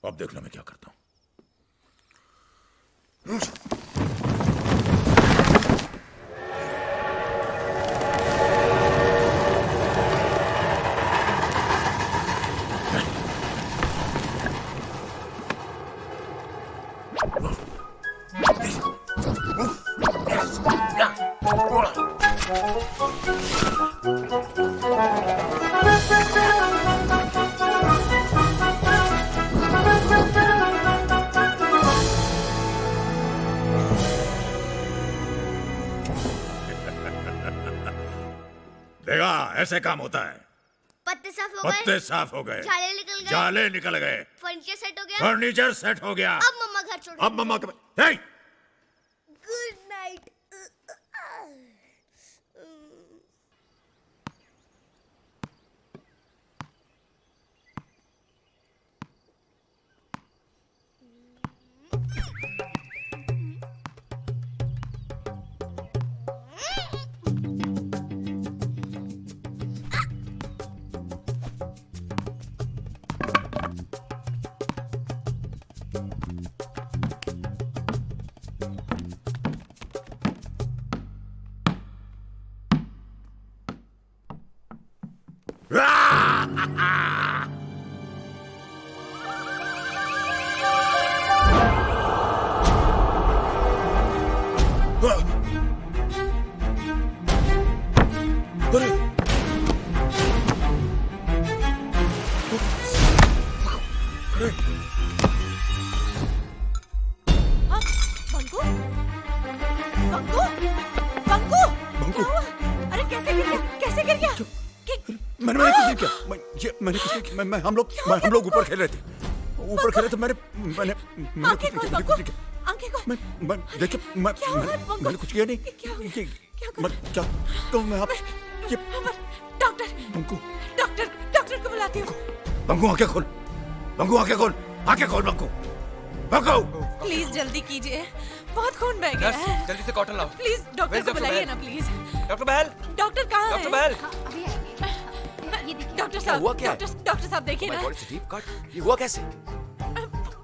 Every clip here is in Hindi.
अब देखना मैं क्या करता हूं। देखा, ऐसे काम होता है। पत्ते साफ हो गए, पत्ते साफ हो गए, जाले निकल गए, जाले निकल गए, फर्नीचर सेट हो गया, फर्नीचर सेट हो गया। अब मम्मा घर छोड़। अब मम्मा हे! Good night. अरे! अरे! बंकू, बंकू, बंकू, बंकू! क्या हुआ? अरे कैसे गिर गया? कैसे गिर गया? मैंने कुछ नहीं किया। मैंने कुछ नहीं किया। हम लोग ऊपर खेल रहे थे। ऊपर खेल रहे थे। मैंने आंखें खोल बंकू, आंखें खोल। देखिए, मैंने कुछ किया नहीं। क्या कहूँ मैं आप? डॉक्टर, बंकू, डॉक्टर को बुलाती हूँ। बंकू आंखें खोल। बंकू आंखें खोल। आंखें खोल बंकू। बंकू! प्लीज जल्दी कीजिए, बहुत खून बह गया है। जल्दी से कॉटन लाओ। प्लीज डॉक्टर को बुलाइए ना प्लीज। डॉक्टर बहल, डॉक्टर कहाँ है? डॉक्टर बहल। डॉक्टर साहब, हुआ क्या? डॉक्टर साहब देखिए ना। ये हुआ कैसे?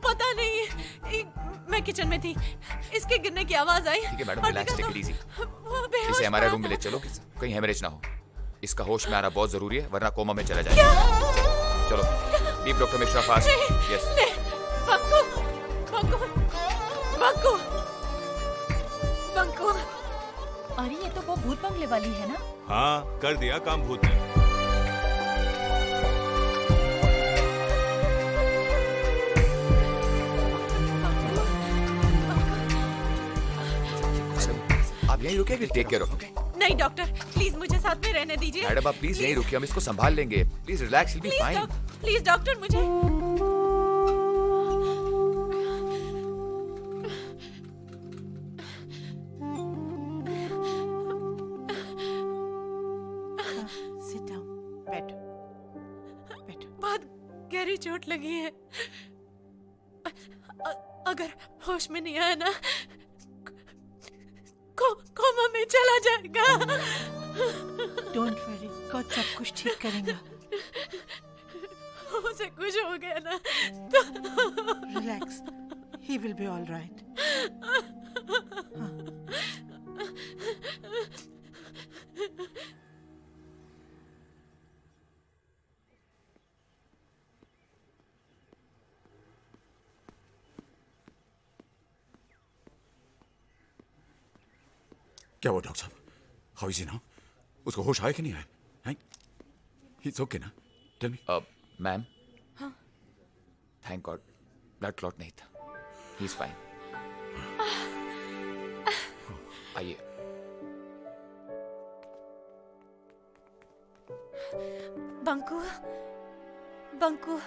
पता नहीं, मैं किचन में थी, इसके गिरने की आवाज आई। ठीक है madam, relax, take it easy. बेहोश इसे हमारे पड़ा रूम में ले था। चलो, कहीं हेमरेज ना हो। इसका होश में आना बहुत जरूरी है, वरना कोमा में चला जाएगा। चलो, Deep doctor Mishra fast. Yes. Banku, Banku, Banku, Banku. अरे ये तो वो भूत बंगले वाली है ना? हाँ, कर दिया काम भूत ने। आप यहीं रुके, विल टेक केयर ऑफ। नहीं डॉक्टर, प्लीज मुझे साथ में रहने दीजिए। मैडम आप प्लीज यहीं रुकिए, हम इसको संभाल लेंगे। Please relax, will be fine. Please doctor मुझे। सिट डाउन, बैठो, बैठो। बहुत गहरी चोट लगी है। अगर होश में नहीं आया ना, कोमा में चला जाएगा। डोंट वरी, गॉड सब कुछ ठीक करेगा। उसे कुछ हो गया ना relax, he will be all right. क्या हुआ डॉक्टर साहब? How is he now? उसको होश आया कि नहीं आया? हैं? ही इज ओके ना? Tell me. Ma'am, thank God blood clot नहीं था। He is fine. आइए। बंकू, बंकू।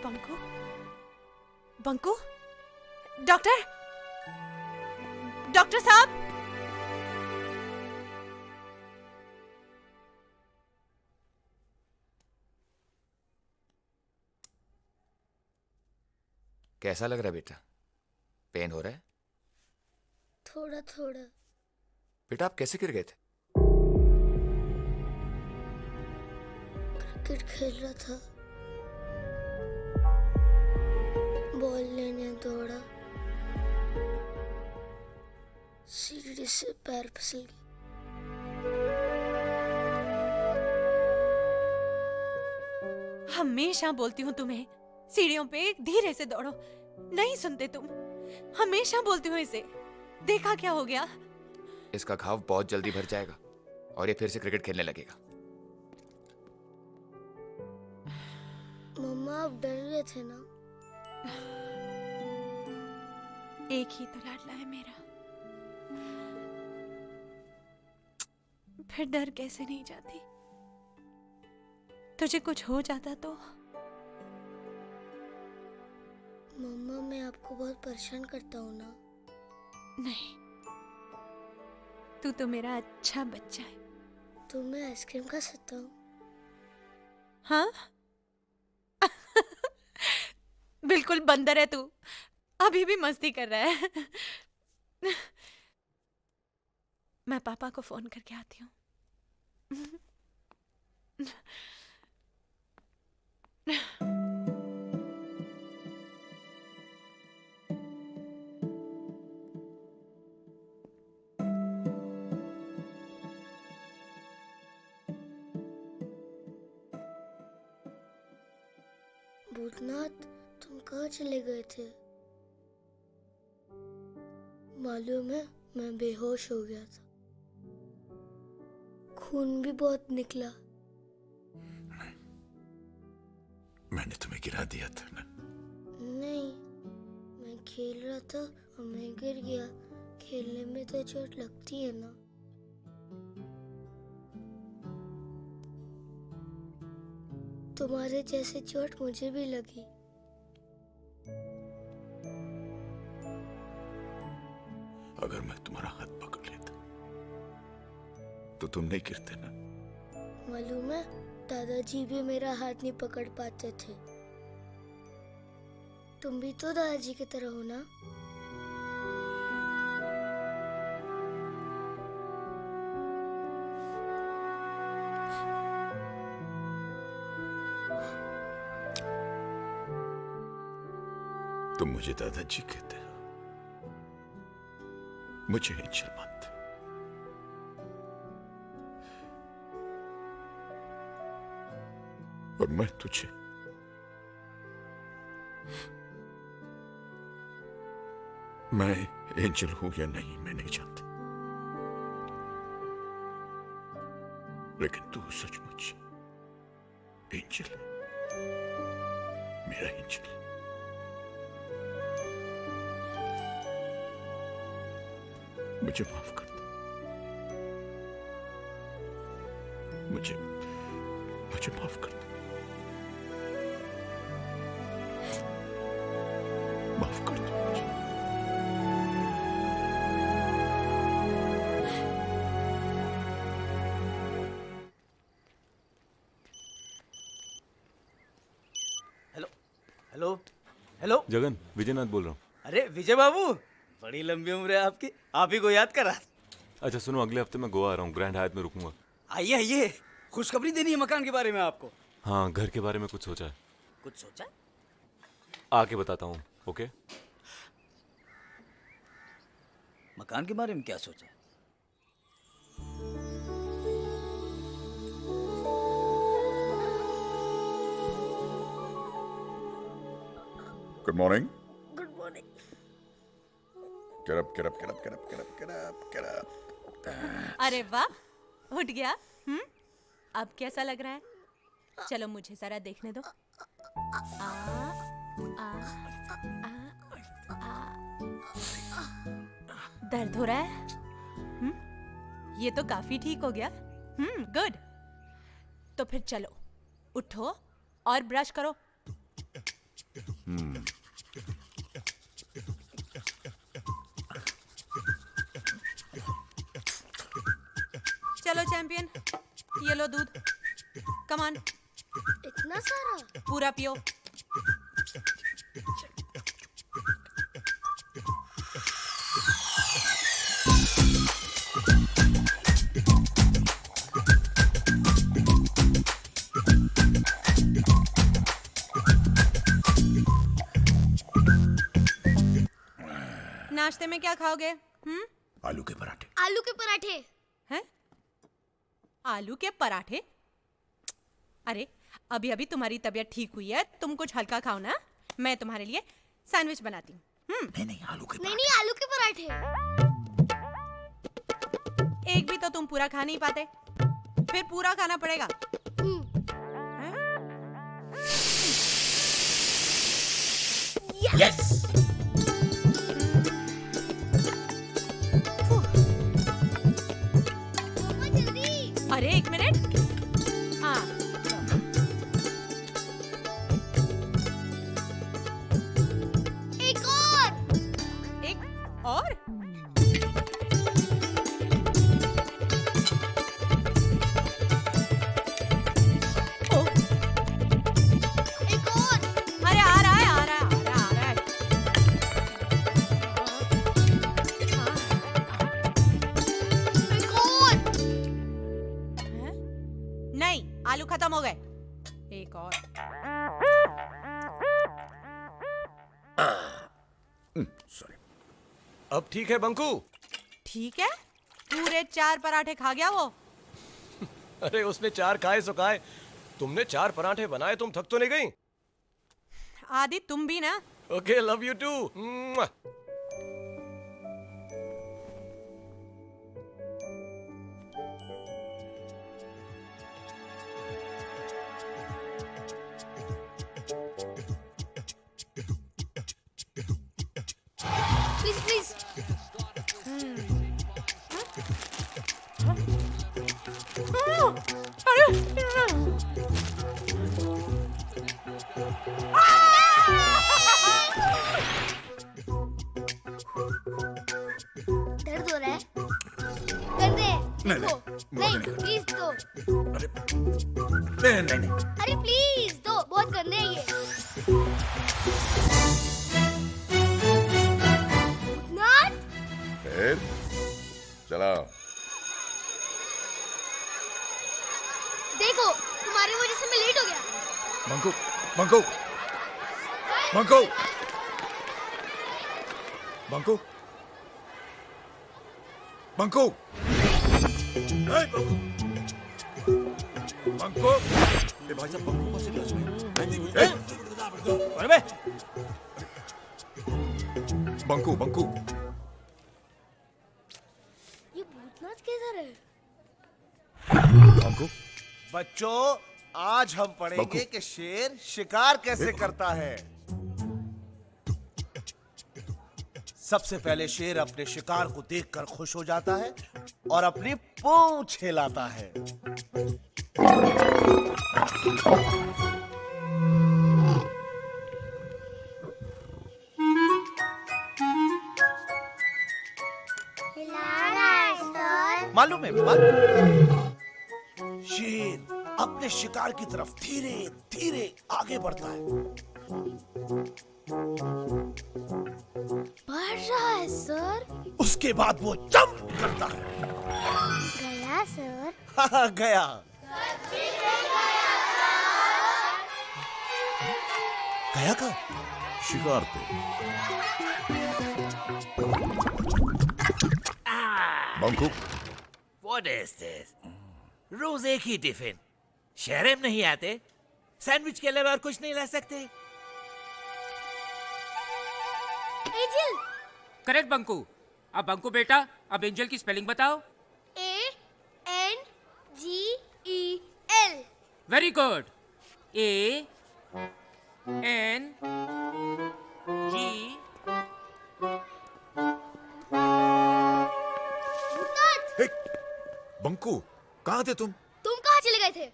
बंकू, बंकू, डॉक्टर, डॉक्टर साहब। कैसा लग रहा है बेटा? पेन हो रहा है? थोड़ा थोड़ा। बेटा आप कैसे गिर गए थे? क्रिकेट खेल रहा था, बॉल लेने दौड़ा, सीढ़ी से पैर फिसल गया। हमेशा बोलती हूँ तुम्हें, सीढ़ियों पे धीरे से दौड़ो, नहीं सुनते तुम। हमेशा बोलती हूँ इसे, देखा क्या हो गया? इसका घाव बहुत जल्दी भर जाएगा और ये फिर से क्रिकेट खेलने लगेगा। मम्मा आप डर गए थे ना? एक ही तो लाडला है मेरा, फिर डर कैसे नहीं जाती? तुझे कुछ हो जाता तो? मम्मा मैं आपको बहुत परेशान करता हूँ ना? नहीं, तू तो मेरा अच्छा बच्चा है। तो मैं आइसक्रीम खा सकता हूँ? हाँ? बिल्कुल बंदर है तू, अभी भी मस्ती कर रहा है। मैं पापा को फोन करके आती हूँ। भूतनाथ तुम कहाँ चले गए थे? मालूम है मैं बेहोश हो गया था, खून भी बहुत निकला। मैंने तुम्हें गिरा दिया था ना? नहीं, मैं खेल रहा था और मैं गिर गया। खेलने में तो चोट लगती है ना? तुम्हारे जैसे चोट मुझे भी लगी। अगर मैं तुम्हारा हाथ पकड़ लेता तो तुम नहीं गिरते ना? मालूम है दादाजी भी मेरा हाथ नहीं पकड़ पाते थे। तुम भी तो दादाजी की तरह हो ना? तुम मुझे दादाजी कहते हो, मुझे एंजल मानते। और मैं तुझे मैं एंजल हूं या नहीं मैं नहीं जानता, लेकिन तू सचमुच एंजल है, मेरा एंजल। मुझे माफ कर दो, मुझे माफ कर दो, माफ कर दो मुझे। Hello hello hello Jagan, Vijaynath बोल रहा हूँ। अरे विजय बाबू, बड़ी लंबी उम्र है आपकी, आप ही को याद करा। अच्छा सुनो, अगले हफ्ते मैं गोवा आ रहा हूँ, ग्रैंड हायत में रुकूंगा। आइए आइए, खुशखबरी देनी है मकान के बारे में आपको। हाँ, घर के बारे में कुछ सोचा है, कुछ सोचा? आके बताता हूँ। ओके? मकान के बारे में क्या सोचा? Good morning. Good morning. Get up, get up, get up, get up, get up, get up, get up. अरे वाह, उठ गया। अब कैसा लग रहा है? चलो मुझे जरा देखने दो। आ, आ, आ, आ। दर्द हो रहा है? ये तो काफी ठीक हो गया। गुड। तो फिर चलो, उठो और ब्रश करो। चलो चैंपियन, ये लो दूध। कम ऑन, इतना सारा? पूरा पियो। नाश्ते में क्या खाओगे? आलू के पराठे। आलू के पराठे। हैं? आलू के पराठे? अरे अभी अभी तुम्हारी तबीयत ठीक हुई है, तुम कुछ हल्का खाओ ना। मैं तुम्हारे लिए सैंडविच बनाती हूँ। नहीं नहीं, आलू के नहीं नहीं, आलू के पराठे। एक भी तो तुम पूरा खा नहीं पाते, फिर पूरा खाना पड़ेगा। यस। पापा जल्दी। अरे एक मिनट। हाँ, एक और। एक और। ओ, एक और। अरे आ रहा है, आ रहा है, आ रहा है, आ रहा है। एक और। हैं? नहीं, आलू खत्म हो गए। एक और। सॉरी। अब ठीक है बंकू? ठीक है, पूरे 4 पराठे खा गया वो। अरे उसने 4 खाए सो खाए, तुमने 4 पराठे बनाए, तुम थक तो नहीं गई? आदि तुम भी ना। Okay, love you too. Please please. दर्द हो रहा है? कर दे। नहीं, देखो। नहीं, नहीं नहीं। प्लीज दो। अरे नहीं नहीं नहीं। अरे प्लीज दो, बहुत गंदे हैं ये। नॉट। चला। देखो, तुम्हारी वजह से मैं लेट हो गया। बंकू बंकू बंकू बंकू बंकू। ए, बंकू। ए भाई साहब, बंकू कौन से क्लास में? अरे बंकू बंकू। ये भूतनाथ किधर है? बंकू। बच्चों, आज हम पढ़ेंगे कि शेर शिकार कैसे करता है। सबसे पहले शेर अपने शिकार को देखकर खुश हो जाता है और अपनी पूंछ हिलाता है। मालूम है, शेर अपने शिकार की तरफ धीरे धीरे आगे बढ़ता है। बढ़ रहा है सर। उसके बाद वो जंप करता है। गया सर। हाँ, गया। गया का शिकार पे। बंकू। What is this? रोज एक ही टिफिन। शहर में नहीं आते? सैंडविच के अलावा और कुछ नहीं ला सकते? एंजल। करेक्ट बंकू। अब बंकू बेटा, अब एंजल की स्पेलिंग बताओ। ANGEL। Very good. ANG। Banku, कहाँ थे तुम? तुम कहाँ चले गए थे?